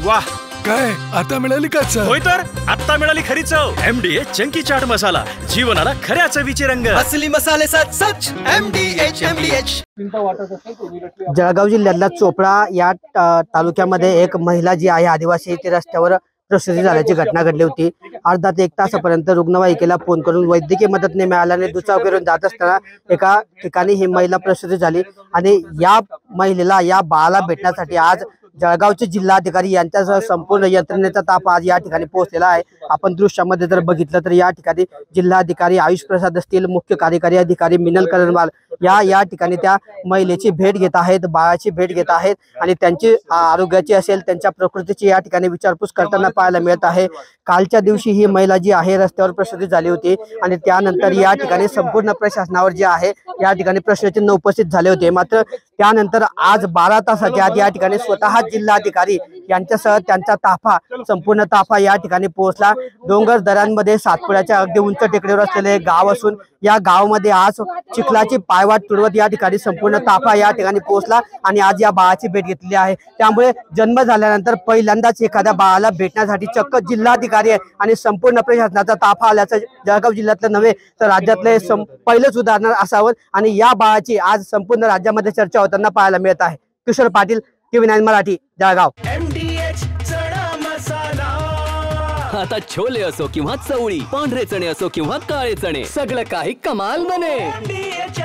वाह, काय आता मिळाली का चव? होय तर आता मिळाली खरी चव. MDH चंकी चाट मसाला, जीवनाला खऱ्या चवीचे रंग. असली मसाले सच MDH. जळगाव जिल्ह्यातल्या चोपडा या तालुक्यामध्ये एक महिला जी आहे आदिवासी, ती रस्त्यावर प्रसूती झाल्याची घटना घडली होती. अर्धा ते 1 तासापर्यंत रुग्णवाहिकेला फोन करून वैद्यकीय मदत न मिळाल्याने दुचाव करून जात असताना एका ठिकाणी ही महिला प्रसूती झाली आणि या महिलेला, या बाळाला भेटण्यासाठी आज जळगावचे जिल्हाधिकारी यांच्यासह संपूर्ण यंत्रणेचा ताप आज या ठिकाणी पोहोचलेला आहे. आपण दृश्यामध्ये जर बघितलं तर या ठिकाणी जिल्हाधिकारी आयुष प्रसाद असतील, मुख्य कार्यकारी अधिकारी मिनल करणवाल या ठिकाणी त्या महिलेची भेट घेत आहेत, बाळाची भेट घेत आहेत आणि त्यांची आरोग्याची असेल, त्यांच्या प्रकृतीची या ठिकाणी विचारपूस करताना पाहायला मिळत आहे. कालच्या दिवशी ही महिला जी आहे रस्त्यावर प्रसूती झाली होती आणि त्यानंतर या ठिकाणी संपूर्ण प्रशासनावर जे आहे या ठिकाणी प्रश्नचिन्ह उपस्थित झाले होते. मात्र त्यानंतर आज 12 तासाच्या आत या ठिकाणी स्वतः जिल्हाधिकारी यांच्यासह त्यांचा ताफा, संपूर्ण ताफा या ठिकाणी पोहोचला. डोंगर दऱ्यांमध्ये सातपुड्याच्या अगदी उंच टेकडीवर असलेले गाव असून या गावामध्ये आज चिखलाची पायवाट तुडवत या ठिकाणी संपूर्ण ताफा या ठिकाणी पोहोचला आणि आज या बाळाची भेट घेतली आहे. त्यामुळे जन्म झाल्यानंतर पहिल्यांदाच एखाद्या बाळाला भेटण्यासाठी चक्क जिल्हाधिकारी आणि संपूर्ण प्रशासनाचा ताफा आल्याचं जळगाव जिल्ह्यातलं नव्हे तर राज्यातले पहिलंच उदाहरण असावं आणि या बाळाची आज संपूर्ण राज्यामध्ये चर्चा होताना पाहायला मिळत आहे. किशोर पाटील, TV9 मराठी, जळगाव. MDH चणा मसाला. आता छोले असो किंवा चवळी, पांढरे चणे असो किंवा काळे चणे, सगळं काही कमाल बने. MDH